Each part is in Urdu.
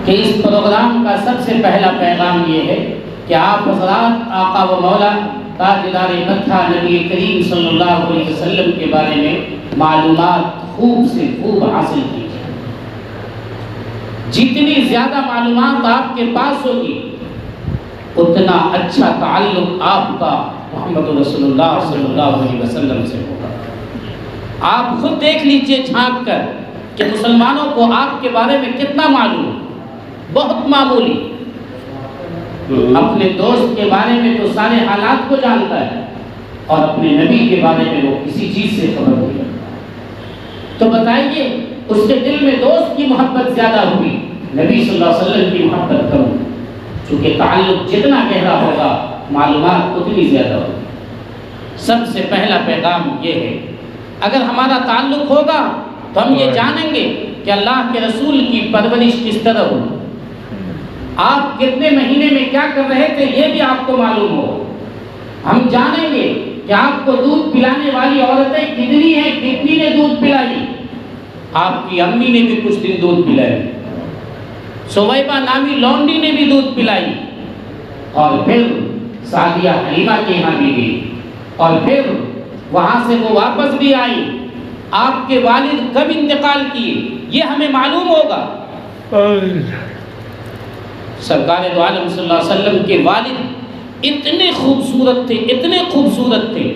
کہ اس پروگرام کا سب سے پہلا پیغام یہ ہے کہ آپ حضرات آقا و مولا تاجدار مدح نبی کریم صلی اللہ علیہ وسلم کے بارے میں معلومات خوب سے خوب حاصل کیجیے۔ جتنی زیادہ معلومات آپ کے پاس ہوگی اتنا اچھا تعلق آپ کا محمد رسول اللہ صلی اللہ علیہ وسلم سے ہوگا۔ آپ خود دیکھ لیجئے جھانک کر کہ مسلمانوں کو آپ کے بارے میں کتنا معلوم، بہت معمولی۔ اپنے دوست کے بارے میں تو سارے حالات کو جانتا ہے اور اپنے نبی کے بارے میں وہ کسی چیز سے خبر نہیں رکھتا۔ تو بتائیے اس کے دل میں دوست کی محبت زیادہ ہوگی، نبی صلی اللہ علیہ وسلم کی محبت کم ہوگی۔ چونکہ تعلق جتنا گہرا ہوگا معلومات اتنی زیادہ ہوگی۔ سب سے پہلا پیغام یہ ہے، اگر ہمارا تعلق ہوگا تو ہم یہ جانیں گے کہ اللہ کے رسول کی پرورش کس طرح ہوگی، آپ کتنے مہینے میں کیا کر رہے تھے یہ بھی آپ کو معلوم ہو۔ ہم جانیں گے کہ آپ کو دودھ پلانے والی عورتیں کتنی ہیں، کتنی نے دودھ پلائی۔ آپ کی امی نے بھی کچھ دن دودھ پلائی، سویبہ نامی لونڈی نے بھی دودھ پلائی، اور پھر سعدیہ حلیمہ کے یہاں بھی گئی، اور پھر وہاں سے وہ واپس بھی آئی۔ آپ کے والد کب انتقال کیے یہ ہمیں معلوم ہوگا۔ سرکار دو عالم صلی اللہ علیہ وسلم کے والد اتنے خوبصورت تھے، اتنے خوبصورت تھے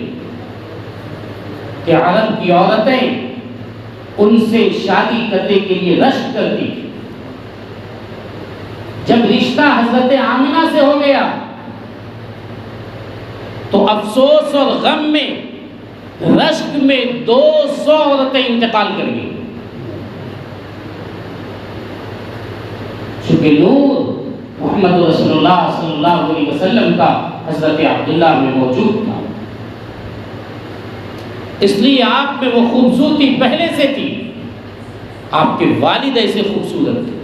کہ عرب کی عورتیں ان سے شادی کرنے کے لیے رشک کرتی تھی۔ جب رشتہ حضرت آمنہ سے ہو گیا تو افسوس اور غم میں رشک میں 200 عورتیں انتقال کر گئی۔ چونکہ نور محمد رسول اللہ صلی اللہ علیہ وسلم کا حضرت عبداللہ میں موجود تھا، اس لیے آپ میں وہ خوبصورتی پہلے سے تھی۔ آپ کے والد ایسے خوبصورت تھے۔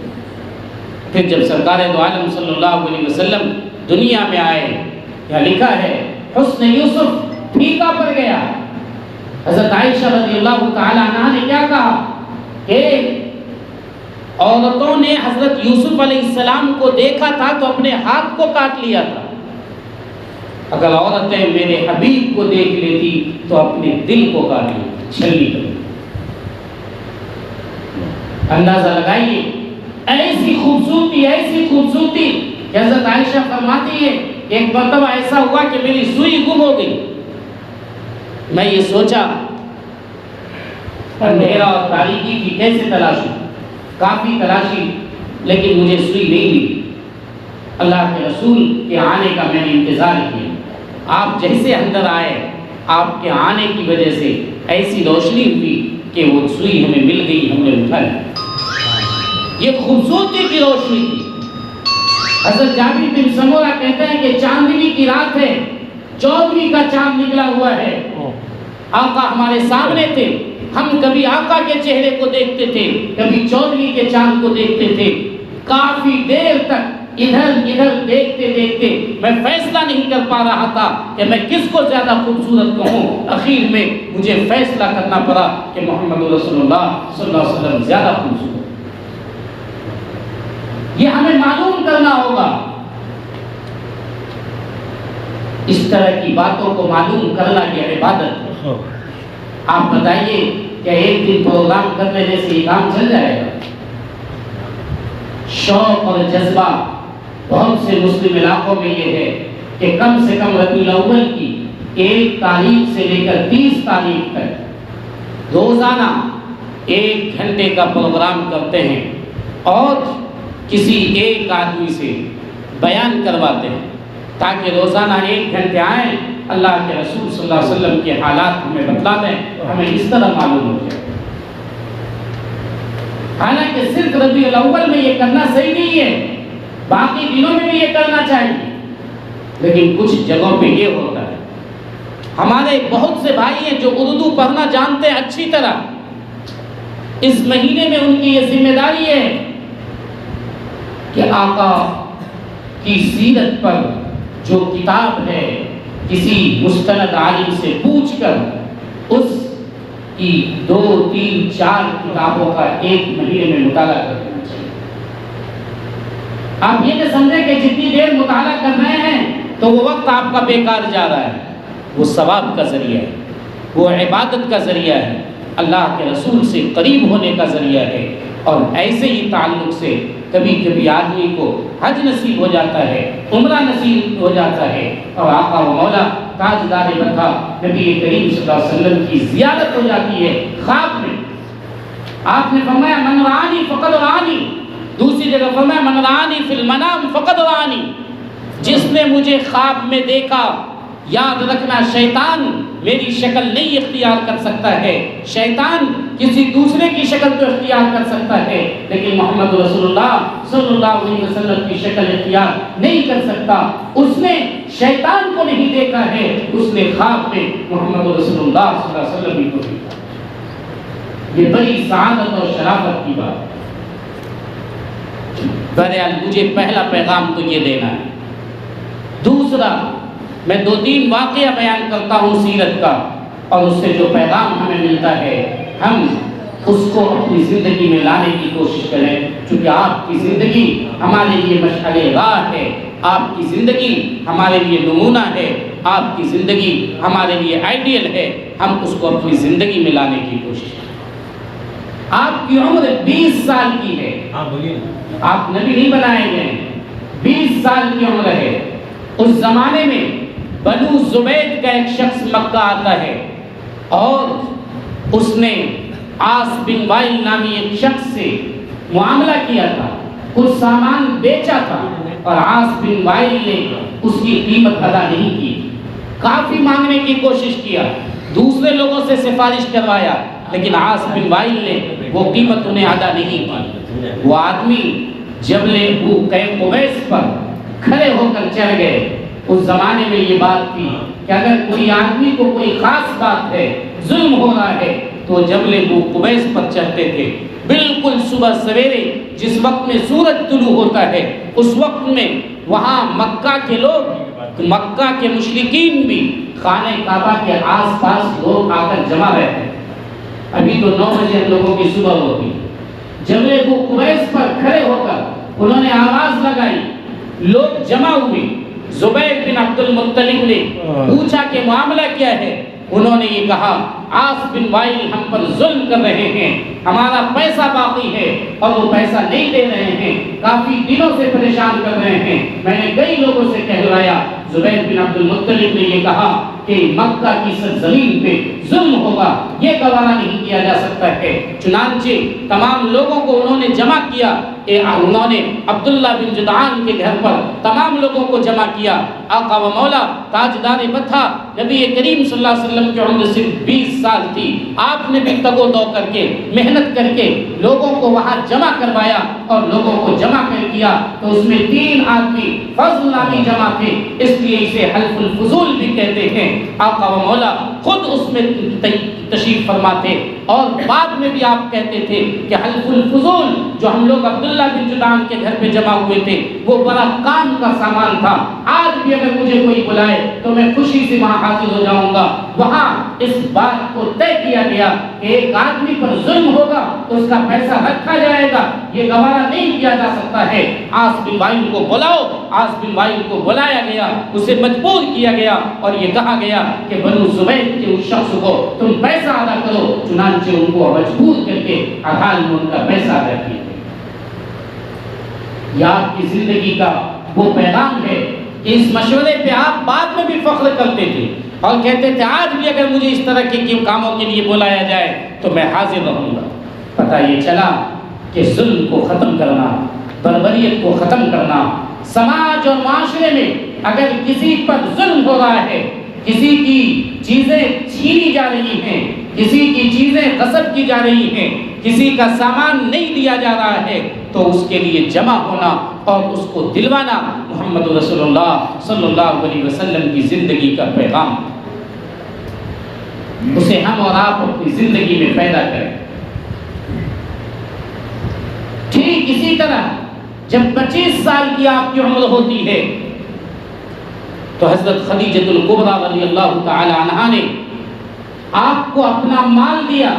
پھر جب سرکار دو عالم صلی اللہ علیہ وسلم دنیا میں آئے، یہاں لکھا ہے حسن یوسف پھیکا پڑ گیا۔ حضرت عائشہ رضی اللہ تعالی عنہا نے کیا کہا کہ عورتوں نے حضرت یوسف علیہ السلام کو دیکھا تھا تو اپنے ہاتھ کو کاٹ لیا تھا، اگر عورتیں میرے حبیب کو دیکھ لیتی تو اپنے دل کو کاٹ لیتی، چھلنی کر لیتی۔ اندازہ لگائیے ایسی خوبصورتی کہ حضرت عائشہ فرماتی ہے ایک مرتبہ ایسا ہوا کہ میری سوئی گم ہو گئی۔ میں یہ سوچا اندھیرا اور تاریکی کی کیسے تلاشی، کافی تلاشی لیکن مجھے سوئی نہیں ملی۔ اللہ کے رسول کے آنے کا میں نے انتظار کیا، آپ جیسے اندر آئے آپ کے آنے کی وجہ سے ایسی روشنی ہوئی کہ وہ سوئی ہمیں مل گئی، ہم نے اٹھا لی۔ یہ خوبصورتی کی روشنی تھی۔ حضرت جابر بن سمورہ کہتے ہیں کہ چاندنی کی رات ہے، 14ویں کا چاند نکلا ہوا ہے، آقا ہمارے سامنے تھے، ہم کبھی آقا کے چہرے کو دیکھتے تھے، کبھی 14ویں کے چاند کو دیکھتے تھے۔ کافی دیر تک ادھر دیکھتے دیکھتے میں فیصلہ نہیں کر پا رہا تھا کہ میں کس کو زیادہ خوبصورت کہوں۔ اخیر میں مجھے فیصلہ کرنا پڑا کہ محمد رسول اللہ صلی اللہ علیہ وسلم زیادہ خوبصورت۔ یہ ہمیں معلوم کرنا ہوگا۔ اس طرح کی باتوں کو معلوم کرنا یہ عبادت ہے۔ آپ بتائیے کہ ایک دن پروگرام کر لینے سے یہ کام چل جائے گا؟ شوق اور جذبہ بہت سے مسلم علاقوں میں یہ ہے کہ کم سے کم ربیع الاول کی 1 تاریخ سے لے کر 30 تاریخ تک روزانہ 1 گھنٹے کا پروگرام کرتے ہیں اور کسی ایک آدمی سے بیان کرواتے ہیں تاکہ روزانہ 1 گھنٹے آئیں، اللہ کے رسول صلی اللہ علیہ وسلم کے حالات ہمیں بتلا دیں، ہمیں اس طرح معلوم ہو جائے۔ حالانکہ صرف ربیع الاول میں یہ کرنا صحیح نہیں ہے، باقی دنوں میں بھی یہ کرنا چاہیے، لیکن کچھ جگہوں پہ یہ ہوتا ہے۔ ہمارے بہت سے بھائی ہیں جو اردو پڑھنا جانتے ہیں اچھی طرح، اس مہینے میں ان کی یہ ذمہ داری ہے کہ آقا کی سیرت پر جو کتاب ہے کسی مستند عالم سے پوچھ کر اس کی 2 3 4 کتابوں کا 1 مہینے میں مطالعہ کرنا چاہیے۔ آپ یہ نہ سمجھیں کہ جتنی دیر مطالعہ کر رہے ہیں تو وہ وقت آپ کا بیکار جا رہا ہے، وہ ثواب کا ذریعہ ہے، وہ عبادت کا ذریعہ ہے، اللہ کے رسول سے قریب ہونے کا ذریعہ ہے۔ اور ایسے ہی تعلق سے کبھی کبھی آدمی کو حج نصیب ہو جاتا ہے، عمرہ نصیب ہو جاتا ہے، اور آقا و مولا تاجدار مدح نبی کریم صلی اللہ علیہ وسلم کی زیارت ہو جاتی ہے خواب میں۔ آپ نے فرمایا من رآنی فقد رآنی، دوسری جگہ فرمایا من رآنی فی المنام فقد رآنی، جس نے مجھے خواب میں دیکھا، یاد رکھنا شیطان میری شکل نہیں اختیار کر سکتا ہے، شیطان کسی دوسرے کی شکل تو اختیار کر سکتا ہے لیکن محمد رسول اللہ صلی اللہ علیہ وسلم کی شکل اختیار نہیں کر سکتا۔ اس نے شیطان کو نہیں دیکھا ہے، اس نے خواب میں محمد رسول اللہ صلی اللہ علیہ وسلم ہی کو دیکھا۔ یہ بڑی سعادت اور شرافت کی بات ہے۔ بہرحال مجھے پہلا پیغام تو یہ دینا ہے۔ دوسرا، میں 2-3 واقعہ بیان کرتا ہوں سیرت کا، اور اس سے جو پیغام ہمیں ملتا ہے ہم اس کو اپنی زندگی میں لانے کی کوشش کریں، چونکہ آپ کی زندگی ہمارے لیے مشعل راہ ہے، آپ کی زندگی ہمارے لیے نمونہ ہے، آپ کی زندگی ہمارے لیے آئیڈیل ہے، ہم اس کو اپنی زندگی میں لانے کی کوشش کریں۔ آپ کی عمر 20 سال کی ہے، آپ نبی نہیں بنائے گئے، 20 سال کی عمر ہے۔ اس زمانے میں بنو زبید کا ایک شخص مکہ آتا ہے اور اس نے عاص بن وائل نامی ایک شخص سے معاملہ کیا تھا، کچھ سامان بیچا تھا، اور عاص بن وائل نے اس کی قیمت ادا نہیں کی، کافی مانگنے کی کوشش کیا، دوسرے لوگوں سے سفارش کروایا، لیکن عاص بن وائل نے وہ قیمت انہیں ادا نہیں کی۔ وہ آدمی جبل قویس پر کھڑے ہو کر چڑھ گئے۔ اس زمانے میں یہ بات تھی کہ اگر کوئی آدمی کو کوئی خاص بات ہے، ظلم ہو رہا ہے، تو جبل قویس پر چڑھتے تھے۔ بالکل صبح سویرے جس وقت میں سورج طلوع ہوتا ہے، اس وقت میں وہاں مکہ کے لوگ، مکہ کے مشرکین بھی خانہ کعبہ کے آس پاس لوگ آ کر جمع رہتے ہیں۔ ابھی تو 9 بجے ہم لوگوں کی صبح ہوتی، جبل قویس پر کھڑے ہو کر انہوں نے آواز لگائی، لوگ جمع ہوئے۔ زبیر بن عبد المطلب نے پوچھا کہ معاملہ کیا ہے؟ انہوں نے یہ کہا عاص بن وائل ہم پر ظلم کر رہے ہیں، ہمارا پیسہ باقی ہے اور وہ پیسہ نہیں دے رہے ہیں، کافی دنوں سے پریشان کر رہے ہیں، میں نے کئی لوگوں سے کہلوایا۔ زبیر بن عبد المطلب نے یہ کہا کہ مکہ کی سرزمین پہ ظلم ہوگا، یہ گوارا نہیں کیا جا سکتا ہے۔ چنانچہ تمام لوگوں کو انہوں نے جمع کیا، انہوں نے عبداللہ بن جدعان کے گھر پر تمام لوگوں کو جمع کیا۔ آقا و مولا تاجدار مدح نبی کریم صلی اللہ علیہ وسلم کی عمر صرف 20 سال تھی، آپ نے بھی تگ و دو کر کے محنت کر کے لوگوں کو وہاں جمع کروایا، اور لوگوں کو جمع کر کیا تو اس میں 3 آدمی فضل نامی جمع تھے، اس لیے اسے حلف الفضول بھی کہتے ہیں۔ آقا و مولا خود اس میں تشریف فرما تھے، اور بعد میں بھی آپ کہتے تھے کہ حلف الفضول جو ہم لوگ عبداللہ بن جدعان کے گھر پہ جمع ہوئے تھے وہ بڑا کام کا سامان تھا، آج بھی اگر مجھے کوئی بلائے تو میں خوشی سے وہاں حاضر ہو جاؤں گا۔ وہاں اس بات کو طے کیا گیا کہ ایک آدمی پر ظلم ہوگا تو اس کا پیسہ رکھا جائے گا، یہ گوارا نہیں کیا جا سکتا ہے۔ عاص بن وائل کو بلاؤ، عاص بن وائل کو بلایا گیا، اسے مجبور کیا گیا اور یہ کہا گیا کہ بنو زبید کے اس شخص کو تم پیسہ ادا کرو۔ چنانچہ ان کو مجبور کر کے حال میں ان کا پیسہ ادا کیا۔ یہ آپ کی زندگی کا وہ پیغام ہے کہ اس مشورے پہ آپ بعد میں بھی فخر کرتے تھے اور کہتے تھے آج بھی اگر مجھے اس طرح کے کاموں کے لیے بلایا جائے تو میں حاضر رہوں گا۔ پتہ یہ چلا کہ ظلم کو ختم کرنا، بربریت کو ختم کرنا، سماج اور معاشرے میں اگر کسی پر ظلم ہو رہا ہے، کسی کی چیزیں چھینی جا رہی ہیں، کسی کی چیزیں غصب کی جا رہی ہیں، کسی کا سامان نہیں دیا جا رہا ہے، تو اس کے لیے جمع ہونا اور اس کو دلوانا محمد رسول اللہ صلی اللہ علیہ وسلم کی زندگی کا پیغام، اسے ہم اور آپ اپنی زندگی میں پیدا کریں۔ ٹھیک اسی طرح جب 25 سال کی آپ کی عمر ہوتی ہے تو حضرت خدیجہ الکبریٰ رضی اللہ تعالی عنہا نے آپ کو اپنا مال دیا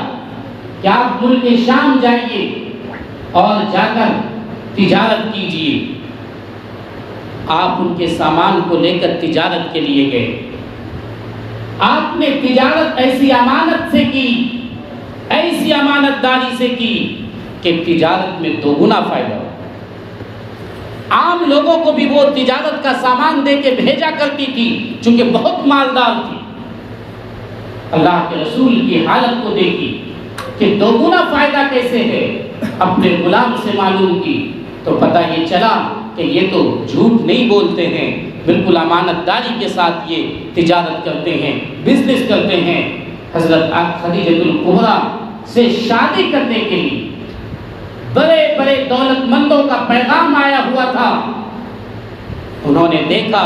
کہ آپ ملک شام جائیے اور جا کر تجارت کیجیے۔ آپ ان کے سامان کو لے کر تجارت کے لیے گئے. آپ نے تجارت ایسی امانت سے کی، ایسی امانت داری سے کی کہ تجارت میں دوگنا فائدہ ہو. عام لوگوں کو بھی وہ تجارت کا سامان دے کے بھیجا کرتی تھی چونکہ بہت مالدار تھی. اللہ کے رسول کی حالت کو دیکھی کہ دوگنا فائدہ کیسے ہے، اپنے غلام سے معلوم کی تو پتہ یہ چلا کہ یہ تو جھوٹ نہیں بولتے ہیں، بالکل امانت داری کے ساتھ یہ تجارت کرتے ہیں، بزنس کرتے ہیں. حضرت خدیجہ الکبریٰ سے شادی کرنے کے لیے بڑے بڑے دولت مندوں کا پیغام آیا ہوا تھا. انہوں نے دیکھا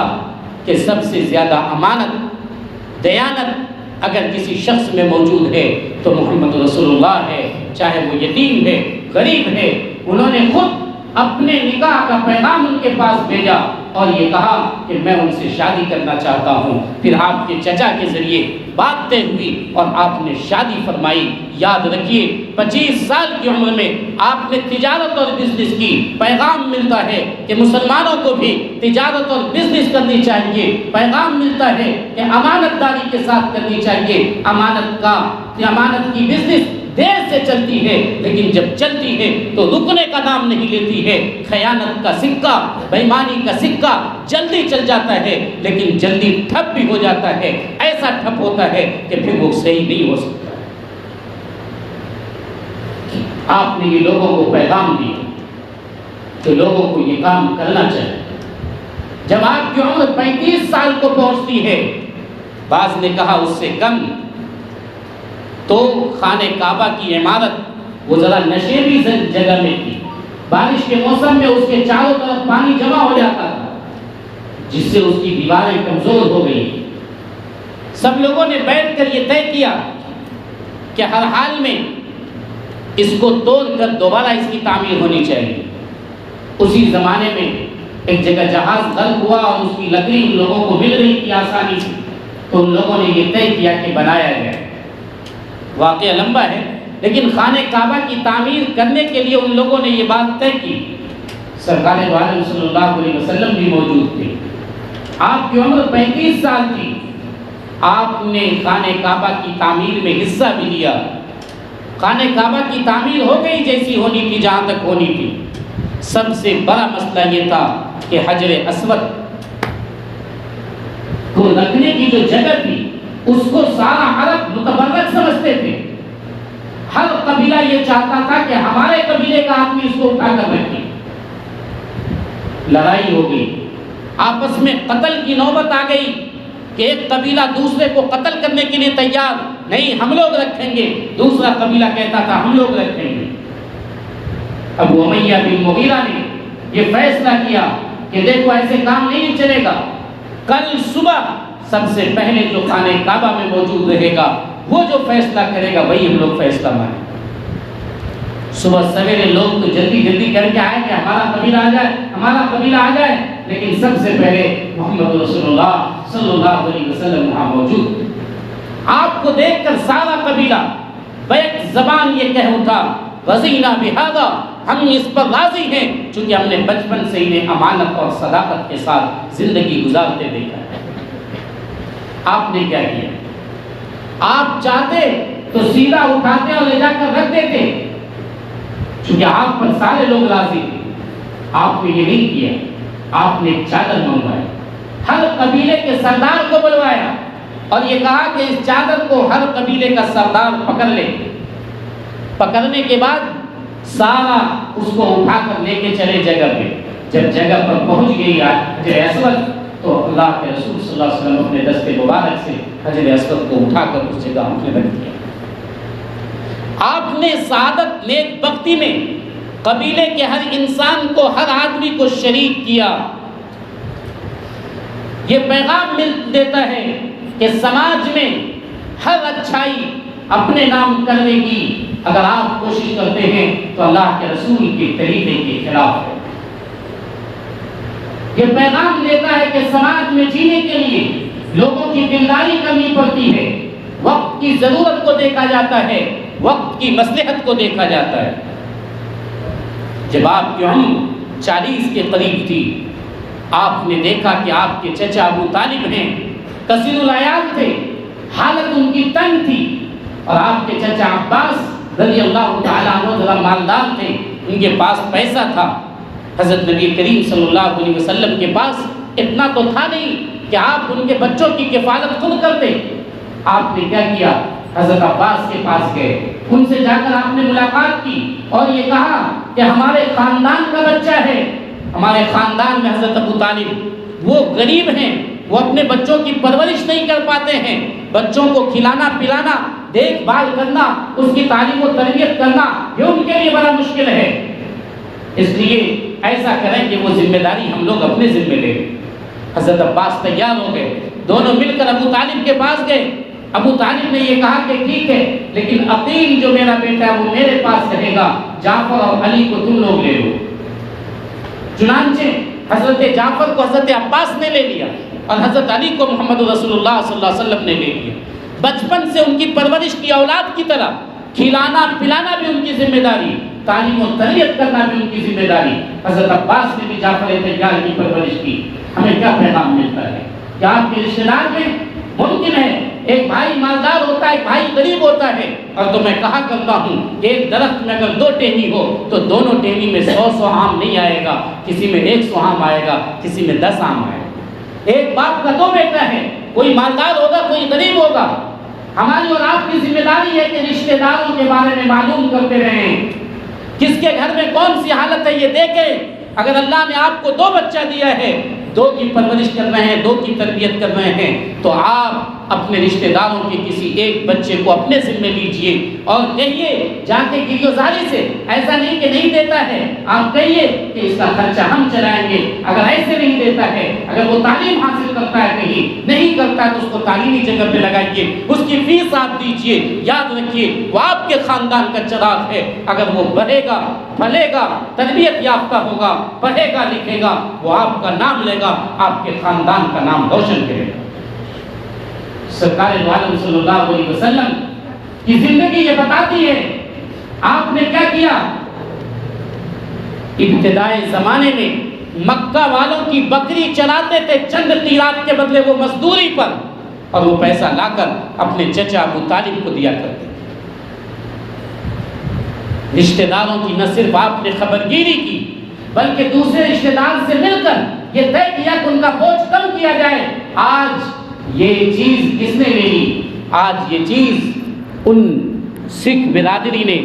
کہ سب سے زیادہ امانت، دیانت اگر کسی شخص میں موجود ہے تو محمد رسول اللہ ہے، چاہے وہ یتیم ہے، غریب ہے. انہوں نے خود اپنے نکاح کا پیغام ان کے پاس بھیجا اور یہ کہا کہ میں ان سے شادی کرنا چاہتا ہوں. پھر آپ کے چچا کے ذریعے بات طے ہوئی اور آپ نے شادی فرمائی. یاد رکھیے 25 سال کی عمر میں آپ نے تجارت اور بزنس کی. پیغام ملتا ہے کہ مسلمانوں کو بھی تجارت اور بزنس کرنی چاہیے. پیغام ملتا ہے کہ امانت داری کے ساتھ کرنی چاہیے. امانت کی بزنس دیر سے چلتی ہے لیکن جب چلتی ہے تو رکنے کا نام نہیں لیتی ہے. خیانت کا سکہ، بےایمانی کا سکہ جلدی چل جاتا ہے لیکن جلدی ٹھپ بھی ہو جاتا ہے. ایسا ٹھپ ہوتا ہے کہ پھر وہ صحیح نہیں ہو سکتا. آپ نے یہ لوگوں کو پیغام دیا کہ لوگوں کو یہ کام کرنا چاہیے. جب آپ کی عمر 35 سال کو پہنچتی ہے، بعض نے کہا اس سے کم، تو خانہ کعبہ کی عمارت وہ ذرا نشیبی جگہ میں تھی. بارش کے موسم میں اس کے چاروں طرف پانی جمع ہو جاتا تھا جس سے اس کی دیواریں کمزور ہو گئی. سب لوگوں نے بیٹھ کر یہ طے کیا کہ ہر حال میں اس کو توڑ کر دوبارہ اس کی تعمیر ہونی چاہیے. اسی زمانے میں ایک جگہ جہاز غرق ہوا اور اس کی لکڑی ان لوگوں کو مل رہی تھی آسانی سے، تو ان لوگوں نے یہ طے کیا کہ بنایا جائے. واقعہ لمبا ہے لیکن خانہ کعبہ کی تعمیر کرنے کے لیے ان لوگوں نے یہ بات طے کی. سرکار دو عالم صلی اللہ علیہ وسلم بھی موجود تھے. آپ کی عمر 35 سال تھی. آپ نے خانہ کعبہ کی تعمیر میں حصہ بھی لیا. خانہ کعبہ کی تعمیر ہو گئی جیسی ہونی تھی، جہاں تک ہونی تھی. سب سے بڑا مسئلہ یہ تھا کہ حجر اسود کو رکھنے کی جو جگہ تھی اس کو سارا عرب متبرک سمجھتے تھے. ہر قبیلہ یہ چاہتا تھا کہ ہمارے قبیلے کا آدمی اس کو اٹھا کر رکھے. لڑائی ہو گئی، آپس میں قتل کی نوبت آ گئی کہ ایک قبیلہ دوسرے کو قتل کرنے کے لیے تیار، نہیں ہم لوگ رکھیں گے. دوسرا قبیلہ کہتا تھا ہم لوگ رکھیں گے. ابو امیہ بن مغیرہ نے یہ فیصلہ کیا کہ دیکھو ایسے کام نہیں چلے گا. کل صبح سب سے پہلے جو خانہ کعبہ میں موجود رہے گا وہ جو فیصلہ کرے گا وہی ہم لوگ فیصلہ مانیں. صبح سویرے لوگ تو جلدی جلدی کر کے آئے کہ ہمارا قبیلہ آ جائے، ہمارا قبیلہ آ جائے، لیکن سب سے پہلے محمد رسول اللہ صلی اللہ علیہ وسلم وہاں موجود. آپ کو دیکھ کر سارا قبیلہ بیک زبان یہ کہہ اٹھا رضینا بہذا، ہم اس پر راضی ہیں چونکہ ہم نے بچپن سے انہیں امانت اور صداقت کے ساتھ زندگی گزارتے دیکھا ہے. آپ نے کیا کیا؟ آپ چاہتے تو سیدھا اٹھاتے اور لے جا کر رکھ دیتے، چونکہ آپ پر سارے لوگ راضی تھے. آپ نے یہ نہیں کیا. آپ نے چادر منگوائی، ہر قبیلے کے سردار کو بلوایا اور یہ کہا کہ اس چادر کو ہر قبیلے کا سردار پکڑ لے. پکڑنے کے بعد سارا اس کو اٹھا کر لے کے چلے جگہ پہ. جب جگہ پر پہنچ گئی حجر اسود تو اللہ کے رسول صلی اللہ علیہ وسلم اپنے دست مبارک سے حجر اسود کو اٹھا کر اس جگہ اپنے رکھ دیا. آپ نے سعادت نیک بختی میں قبیلے کے ہر انسان کو، ہر آدمی کو شریک کیا. یہ پیغام دیتا ہے کہ سماج میں ہر اچھائی اپنے نام کرنے کی اگر آپ کوشش کرتے ہیں تو اللہ کے رسول کے طریقے کے خلاف ہے. یہ پیغام دیتا ہے کہ سماج میں جینے کے لیے لوگوں کی دلداری کرنی پڑتی ہے. وقت کی ضرورت کو دیکھا جاتا ہے، وقت کی مصلحت کو دیکھا جاتا ہے. جب آپ کی عمر 40 کے قریب تھی، آپ نے دیکھا کہ آپ کے چچا ابو طالب ہیں، کثیر العیال تھے، حالت ان کی تنگ تھی، اور آپ کے چچا عباس رضی اللہ تعالیٰ عنہ ذرا مالدار تھے، ان کے پاس پیسہ تھا۔ حضرت نبی کریم صلی اللہ علیہ وسلم کے پاس اتنا تو تھا نہیں کہ آپ ان کے بچوں کی کفالت خود کرتے۔ آپ نے کیا کیا؟ حضرت عباس کے پاس گئے، ان سے جا کر آپ نے ملاقات کی اور یہ کہا کہ ہمارے خاندان کا بچہ ہے، ہمارے خاندان میں حضرت ابو طالب وہ غریب ہیں، وہ اپنے بچوں کی پرورش نہیں کر پاتے ہیں، بچوں کو کھلانا پلانا، دیکھ بھال کرنا، اس کی تعلیم و تربیت کرنا یہ ان کے لیے بڑا مشکل ہے، اس لیے ایسا کریں کہ وہ ذمہ داری ہم لوگ اپنے ذمہ لیں۔ حضرت عباس تیار ہو گئے، دونوں مل کر ابو طالب کے پاس گئے۔ ابو طالب نے یہ کہا کہ ٹھیک ہے، لیکن عقیل جو میرا بیٹا ہے وہ میرے پاس رہے گا، جعفر اور علی کو تم لوگ لے لو۔ چنانچہ حضرت جعفر کو حضرت عباس نے لے لیا اور حضرت علی کو محمد رسول اللہ صلی اللہ علیہ وسلم نے لے لیا۔ بچپن سے ان کی پرورش کی اولاد کی طرح، کھلانا پلانا بھی ان کی ذمہ داری، تعلیم و تربیت کرنا بھی ان کی ذمہ داری۔ حضرت عباس نے بھی جعفر تیار کی پرورش کی۔ ہمیں کیا پیغام ملتا ہے کہ آپ کے رشتہ دار میں ممکن ہے ایک بھائی مالدار ہوتا ہے، ایک بھائی غریب ہوتا ہے، اور تو میں کہا کرتا ہوں کہ ایک درخت میں اگر 2 ٹہنی ہو تو دونوں ٹہنی میں 100 آم نہیں آئے گا، کسی میں 100 آم آئے گا، کسی میں 10 آم آئے گا۔ ایک باپ کا 2 بیٹا ہے، کوئی مالدار ہوگا کوئی غریب ہوگا۔ ہماری اور آپ کی ذمہ داری ہے کہ رشتہ داروں کے بارے میں معلوم کرتے رہیں، کس کے گھر میں کون سی حالت ہے یہ دیکھیں۔ اگر اللہ نے آپ کو 2 بچہ دیا ہے، 2 کی پرورش کر رہے ہیں، 2 کی تربیت کر رہے ہیں، تو آپ اپنے رشتہ داروں کے کسی ایک بچے کو اپنے ذمہ لیجئے اور کہیے جا کے گریزاری سے، ایسا نہیں کہ نہیں دیتا ہے، آپ کہیے کہ اس کا خرچہ ہم چلائیں گے۔ اگر ایسے نہیں دیتا ہے، اگر وہ تعلیم حاصل کرتا ہے کہیں نہیں کرتا ہے تو اس کو تعلیمی جگہ پہ لگائیے، اس کی فیس آپ دیجئے۔ یاد رکھیے وہ آپ کے خاندان کا چراغ ہے، اگر وہ بڑھے گا پھلے گا تربیت یافتہ ہوگا پڑھے گا لکھے گا، وہ آپ کا نام لے گا، آپ کے خاندان کا نام روشن کرے گا۔ سرکار دو عالم صلی اللہ علیہ وسلم کی زندگی یہ بتاتی ہے آپ نے کیا کیا۔ ابتدائے زمانے میں مکہ والوں کی بکری چراتے تھے چند قیرات کے بدلے وہ مزدوری پر، اور وہ پیسہ لا کر اپنے چچا ابو طالب کو دیا کرتے۔ رشتہ داروں کی نہ صرف آپ نے خبرگیری کی بلکہ دوسرے رشتہ دار سے مل کر یہ طے کیا کہ ان کا بوجھ کم کیا جائے۔ آج یہ چیز کس نے لے لی؟ آج یہ چیز ان سکھ برادری نے،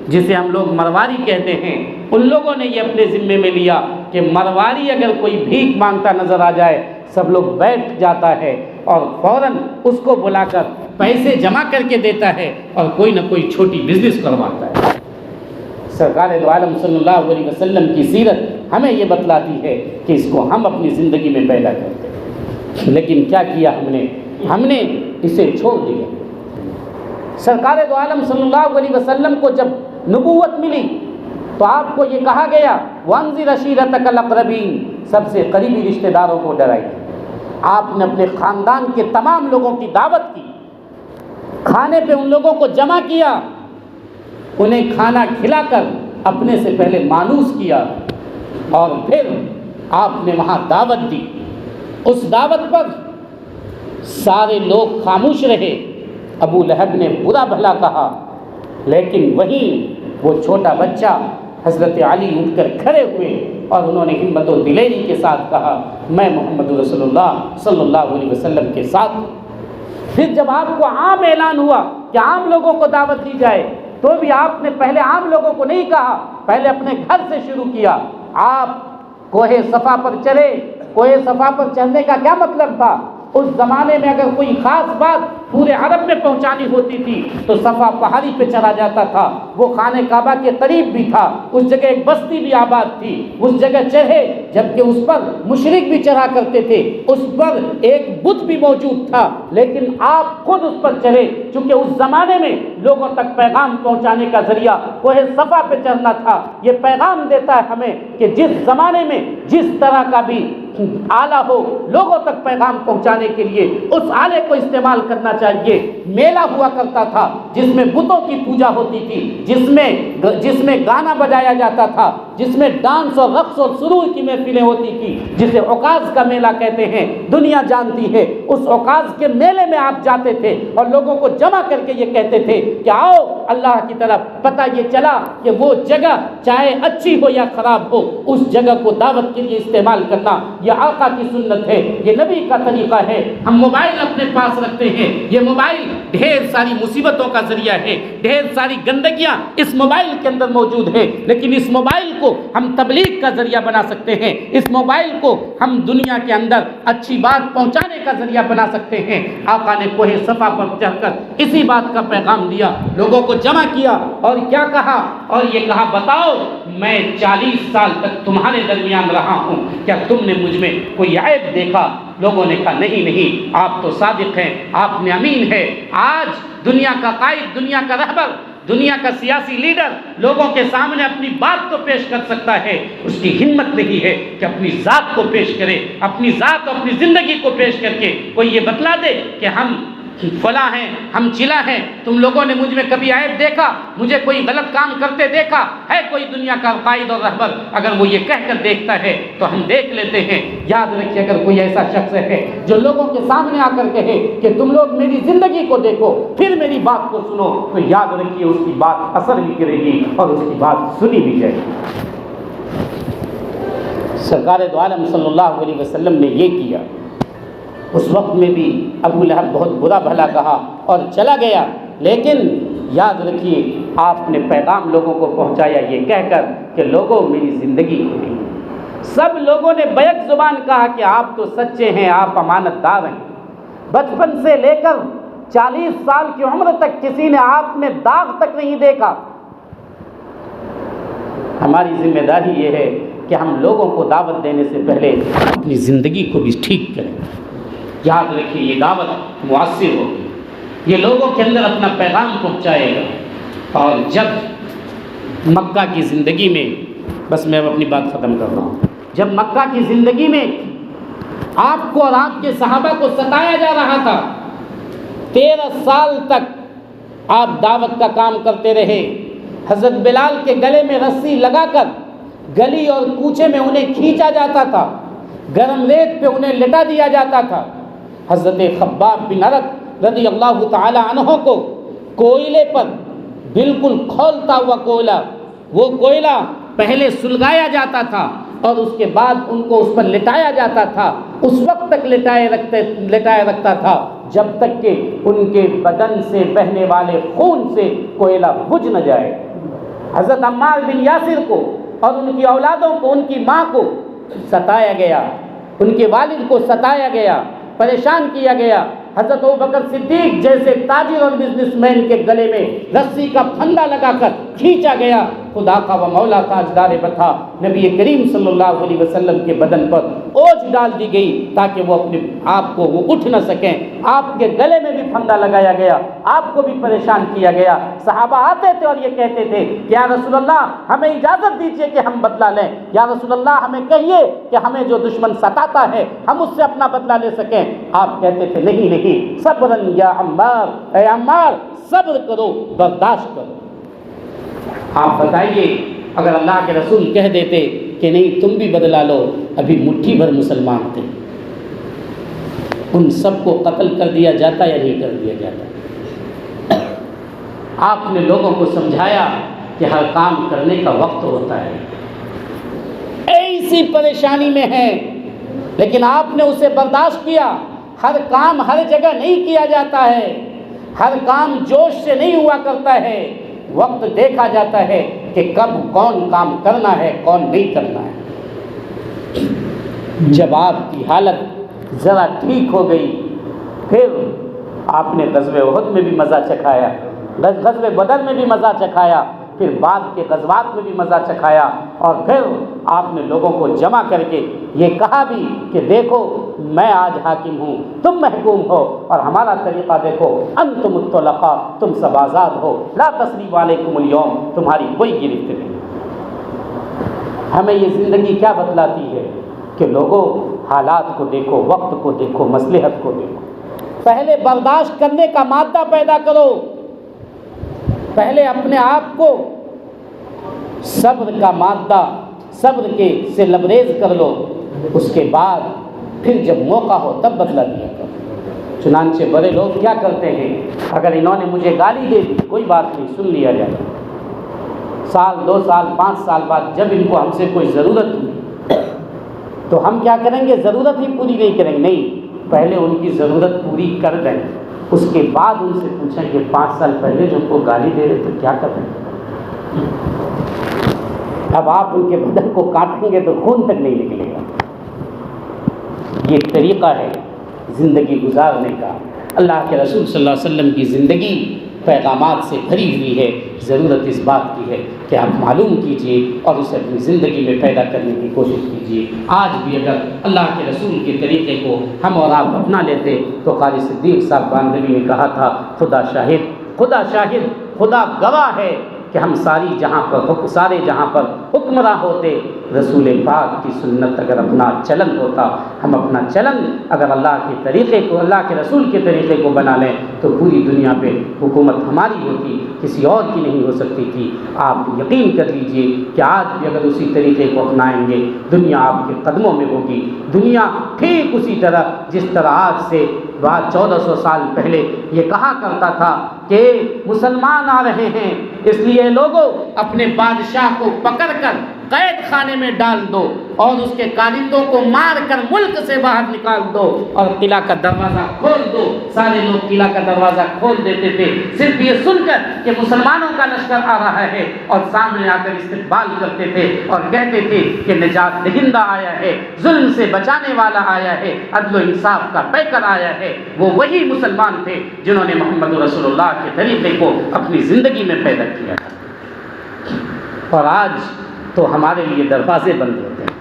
جسے ہم لوگ مرواری کہتے ہیں، ان لوگوں نے یہ اپنے ذمے میں لیا کہ مرواری اگر کوئی بھیک مانگتا نظر آ جائے سب لوگ بیٹھ جاتا ہے اور فوراً اس کو بلا کر پیسے جمع کر کے دیتا ہے اور کوئی نہ کوئی چھوٹی بزنس کرواتا ہے۔ سرکار دو عالم صلی اللہ علیہ وسلم کی سیرت ہمیں یہ بتلاتی ہے کہ اس کو ہم اپنی زندگی میں پیدا کرتے ہیں، لیکن کیا کیا ہم نے اسے چھوڑ دیا۔ سرکار دو عالم صلی اللہ علیہ وسلم کو جب نبوت ملی تو آپ کو یہ کہا گیا وَأَنذِرْ عَشِيرَتَكَ الْأَقْرَبِينَ، سب سے قریبی رشتہ داروں کو ڈرائیے۔ آپ نے اپنے خاندان کے تمام لوگوں کی دعوت کی، کھانے پہ ان لوگوں کو جمع کیا، انہیں کھانا کھلا کر اپنے سے پہلے مانوس کیا، اور پھر آپ نے وہاں دعوت دی۔ اس دعوت پر سارے لوگ خاموش رہے، ابو لہب نے برا بھلا کہا، لیکن وہیں وہ چھوٹا بچہ حضرت علی اٹھ کر کھڑے ہوئے اور انہوں نے ہمت و دلیری کے ساتھ کہا میں محمد رسول اللہ صلی اللہ علیہ وسلم کے ساتھ ہوں۔ پھر جب آپ کو عام اعلان ہوا کہ عام لوگوں کو دعوت دی جائے تو بھی آپ نے پہلے عام لوگوں کو نہیں کہا، پہلے اپنے گھر سے شروع کیا۔ آپ کوہ صفا پر چلے۔ کوہ صفا پر چلنے کا کیا مطلب تھا؟ اس زمانے میں اگر کوئی خاص بات پورے عرب میں پہنچانی ہوتی تھی تو صفا پہاڑی پہ چلا جاتا تھا، وہ خانہ کعبہ کے قریب بھی تھا، اس جگہ ایک بستی بھی آباد تھی، اس جگہ چڑھے، جبکہ اس پر مشرک بھی چڑھا کرتے تھے، اس پر ایک بت بھی موجود تھا، لیکن آپ خود اس پر چڑھے، چونکہ اس زمانے میں لوگوں تک پیغام پہنچانے کا ذریعہ کوہ صفا پہ چڑھنا تھا۔ یہ پیغام دیتا ہے ہمیں کہ جس زمانے میں جس طرح کا بھی آلہ ہو، لوگوں تک پیغام پہنچانے کے لیے اس آلے کو استعمال کرنا چاہیے۔ میلہ ہوا کرتا تھا جس میں بتوں کی پوجا ہوتی تھی، جس میں گانا بجایا جاتا تھا، جس میں ڈانس اور رقص اور سرور کی محفلیں ہوتی تھی، جسے عکاظ کا میلہ کہتے ہیں، دنیا جانتی ہے۔ اس عکاظ کے میلے میں آپ جاتے تھے اور لوگوں کو جمع کر کے یہ کہتے تھے کہ آؤ اللہ کی طرف۔ پتہ یہ چلا کہ وہ جگہ چاہے اچھی ہو یا خراب ہو، اس جگہ کو دعوت کے لیے استعمال کرنا یہ آقا کی سنت ہے، یہ نبی کا طریقہ ہے۔ ہم موبائل اپنے پاس رکھتے ہیں، یہ موبائل ڈھیر ساری مصیبتوں کا ذریعہ ہے، ڈھیر ساری گندگیاں اس موبائل کے اندر موجود ہے، لیکن اس موبائل کو ہم تبلیغ کا ذریعہ بنا سکتے ہیں، اس موبائل کو ہم دنیا کے اندر اچھی بات پہنچانے کا ذریعہ بنا سکتے ہیں۔ آقا نے کوہ صفا پر چڑھ کر اسی بات کا پیغام دیا، لوگوں کو جمع کیا اور کیا کہا؟ اور یہ کہا بتاؤ میں 40 سال تک تمہارے درمیان رہا ہوں، کیا تم نے مجھ میں کوئی عیب دیکھا؟ لوگوں نے کہا نہیں نہیں، آپ تو صادق ہیں، آپ نے امین ہے۔ آج دنیا کا قائد، دنیا کا رہبر، دنیا کا سیاسی لیڈر لوگوں کے سامنے اپنی بات تو پیش کر سکتا ہے، اس کی ہمت نہیں ہے کہ اپنی ذات کو پیش کرے، اپنی ذات اور اپنی زندگی کو پیش کر کے کوئی یہ بتلا دے کہ ہم فلاں ہیں، ہم چلا ہیں، تم لوگوں نے مجھ میں کبھی عیب دیکھا، مجھے کوئی غلط کام کرتے دیکھا ہے؟ کوئی دنیا کا قائد اور رہبر اگر وہ یہ کہہ کر دیکھتا ہے تو ہم دیکھ لیتے ہیں۔ یاد رکھیے اگر کوئی ایسا شخص ہے جو لوگوں کے سامنے آ کر کہے کہ تم لوگ میری زندگی کو دیکھو پھر میری بات کو سنو، تو یاد رکھیے اس کی بات اثر بھی کرے گی اور اس کی بات سنی بھی جائے گی۔ سرکار دو عالم صلی اللہ علیہ وسلم نے یہ کیا۔ اس وقت میں بھی ابو لہب بہت برا بھلا کہا اور چلا گیا، لیکن یاد رکھیے آپ نے پیغام لوگوں کو پہنچایا یہ کہہ کر کہ لوگوں میری زندگی کو دیکھو۔ سب لوگوں نے بیک زبان کہا کہ آپ تو سچے ہیں، آپ امانت دار ہیں۔ بچپن سے لے کر 40 سال کی عمر تک کسی نے آپ میں داغ تک نہیں دیکھا۔ ہماری ذمہ داری یہ ہے کہ ہم لوگوں کو دعوت دینے سے پہلے اپنی زندگی کو بھی ٹھیک کریں۔ یاد رکھیے یہ دعوت مؤثر ہوگی، یہ لوگوں کے اندر اپنا پیغام پہنچائے گا۔ اور جب مکہ کی زندگی میں، بس میں اپنی بات ختم کر رہا ہوں، جب مکہ کی زندگی میں آپ کو اور آپ کے صحابہ کو ستایا جا رہا تھا، 13 سال تک آپ دعوت کا کام کرتے رہے۔ حضرت بلال کے گلے میں رسی لگا کر گلی اور کوچے میں انہیں کھینچا جاتا تھا، گرم ریت پہ انہیں لٹا دیا جاتا تھا۔ حضرت خباب بن ارت رضی اللہ تعالی عنہ کو کوئلے پر، بالکل کھولتا ہوا کوئلہ، وہ کوئلہ پہلے سلگایا جاتا تھا اور اس کے بعد ان کو اس پر لٹایا جاتا تھا۔ اس وقت تک لٹائے رکھتا تھا جب تک کہ ان کے بدن سے بہنے والے خون سے کوئلہ بجھ نہ جائے۔ حضرت عمار بن یاسر کو اور ان کی اولادوں کو، ان کی ماں کو ستایا گیا، ان کے والد کو ستایا گیا، پریشان کیا گیا۔ حضرت ابوبکر صدیق جیسے تاجر اور بزنس مین کے گلے میں رسی کا پھندا لگا کر کھینچا گیا۔ خدا کا و مولا تاجدار بتا نبی کریم صلی اللہ علیہ وسلم کے بدن پر اوجھ ڈال دی گئی تاکہ وہ اپنے آپ کو وہ اٹھ نہ سکیں۔ آپ کے گلے میں بھی پھندا لگایا گیا، آپ کو بھی پریشان کیا گیا۔ صحابہ آتے تھے اور یہ کہتے تھے کہ یا رسول اللہ ہمیں اجازت دیجیے کہ ہم بدلہ لیں، یا رسول اللہ ہمیں کہیے کہ ہمیں جو دشمن ستاتا ہے ہم اس سے اپنا بدلہ لے سکیں۔ آپ کہتے تھے نہیں نہیں، صبرن یا عمار، اے عمار صبر کرو، برداشت کرو۔ آپ بتائیے اگر اللہ کے رسول کہہ دیتے کہ نہیں تم بھی بدلا لو، ابھی مٹھی بھر مسلمان تھے، ان سب کو قتل کر دیا جاتا یا نہیں کر دیا جاتا؟ آپ نے لوگوں کو سمجھایا کہ ہر کام کرنے کا وقت ہوتا ہے، ایسی پریشانی میں ہے لیکن آپ نے اسے برداشت کیا۔ ہر کام ہر جگہ نہیں کیا جاتا ہے، ہر کام جوش سے نہیں ہوا کرتا ہے، وقت دیکھا جاتا ہے کہ کب کون کام کرنا ہے کون نہیں کرنا ہے۔ جب آپ کی حالت ذرا ٹھیک ہو گئی پھر آپ نے غزوہ احد میں بھی مزہ چکھایا، غزوہ بدر میں بھی مزہ چکھایا، پھر بعد کے غزوات میں بھی مزہ چکھایا، اور پھر آپ نے لوگوں کو جمع کر کے یہ کہا بھی کہ دیکھو میں آج حاکم ہوں، تم محکوم ہو، اور ہمارا طریقہ دیکھو، انتم الطلقاء، تم سب آزاد ہو، لا تثریب علیکم اليوم، تمہاری کوئی گرفت نہیں۔ ہمیں یہ زندگی کیا بتلاتی ہے کہ لوگوں حالات کو دیکھو، وقت کو دیکھو، مصلحت کو دیکھو، پہلے برداشت کرنے کا مادہ پیدا کرو، پہلے اپنے آپ کو صبر کا مادہ صبر کے سے لبریز کر لو، اس کے بعد پھر جب موقع ہو تب بدلہ دیا کرو۔ چنانچہ بڑے لوگ کیا کرتے ہیں، اگر انہوں نے مجھے گالی دے دی کوئی بات نہیں، سن لیا جائے، سال 2 سال 5 سال بعد جب ان کو ہم سے کوئی ضرورت ہوئی تو ہم کیا کریں گے، ضرورت ہی پوری نہیں کریں گے، نہیں، پہلے ان کی ضرورت پوری کر دیں، اس کے بعد ان سے پوچھیں کہ 5 سال پہلے جو کو گالی دے رہے تو کیا کر رہے ہیں۔ اب آپ ان کے بدن کو کاٹیں گے تو خون تک نہیں نکلے گا۔ یہ ایک طریقہ ہے زندگی گزارنے کا۔ اللہ کے رسول صلی اللہ علیہ وسلم کی زندگی پیغامات سے بھری ہوئی ہے، ضرورت اس بات کی ہے کہ آپ معلوم کیجئے اور اسے اپنی زندگی میں پیدا کرنے کی کوشش کیجئے۔ آج بھی اگر اللہ کے رسول کے طریقے کو ہم اور آپ اپنا لیتے تو قاری صدیق صاحب باندھوی نے کہا تھا، خدا شاہد، خدا شاہد، خدا گواہ ہے کہ ہم سارے جہاں پر حکمراں ہوتے، رسول پاک کی سنت اگر اپنا چلن ہوتا، ہم اپنا چلن اگر اللہ کے طریقے کو، اللہ کے رسول کے طریقے کو بنا لیں تو پوری دنیا پہ حکومت ہماری ہوتی، کسی اور کی نہیں ہو سکتی تھی۔ آپ یقین کر لیجئے کہ آج بھی اگر اسی طریقے کو اپنائیں گے دنیا آپ کے قدموں میں ہوگی، دنیا ٹھیک اسی طرح جس طرح آج سے 1400 سال پہلے یہ کہا کرتا تھا کہ مسلمان آ رہے ہیں، اس لیے لوگوں اپنے بادشاہ کو پکڑ کر قید خانے میں ڈال دو اور اس کے کارندوں کو مار کر ملک سے باہر نکال دو اور قلعہ کا دروازہ کھول دو۔ سارے لوگ قلعہ کا دروازہ کھول دیتے تھے صرف یہ سن کر کہ مسلمانوں کا لشکر آ رہا ہے، اور سامنے آ کر استقبال کرتے تھے اور کہتے تھے کہ نجات دہندہ آیا ہے، ظلم سے بچانے والا آیا ہے، عدل و انصاف کا پیکر آیا ہے۔ وہ وہی مسلمان تھے جنہوں نے محمد رسول اللہ کے طریقے کو اپنی زندگی میں پیدا کیا تھا، اور آج تو ہمارے لیے دروازے بند ہوتے ہیں۔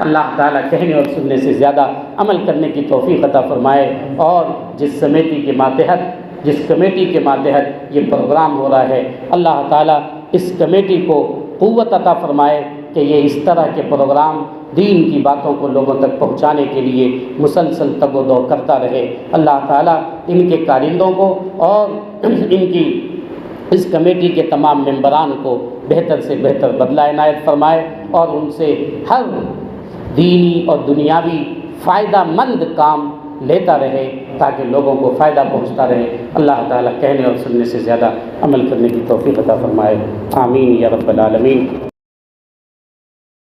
اللہ تعالیٰ کہنے اور سننے سے زیادہ عمل کرنے کی توفیق عطا فرمائے، اور جس کمیٹی کے ماتحت یہ پروگرام ہو رہا ہے، اللہ تعالیٰ اس کمیٹی کو قوت عطا فرمائے کہ یہ اس طرح کے پروگرام دین کی باتوں کو لوگوں تک پہنچانے کے لیے مسلسل تگ و دو کرتا رہے۔ اللہ تعالیٰ ان کے کارندوں کو اور ان کی اس کمیٹی کے تمام ممبران کو بہتر سے بہتر بدلہ عنایت فرمائے، اور ان سے ہر دینی اور دنیاوی فائدہ مند کام لیتا رہے تاکہ لوگوں کو فائدہ پہنچتا رہے۔ اللہ تعالیٰ کہنے اور سننے سے زیادہ عمل کرنے کی توفیق عطا فرمائے، آمین یا رب العالمین۔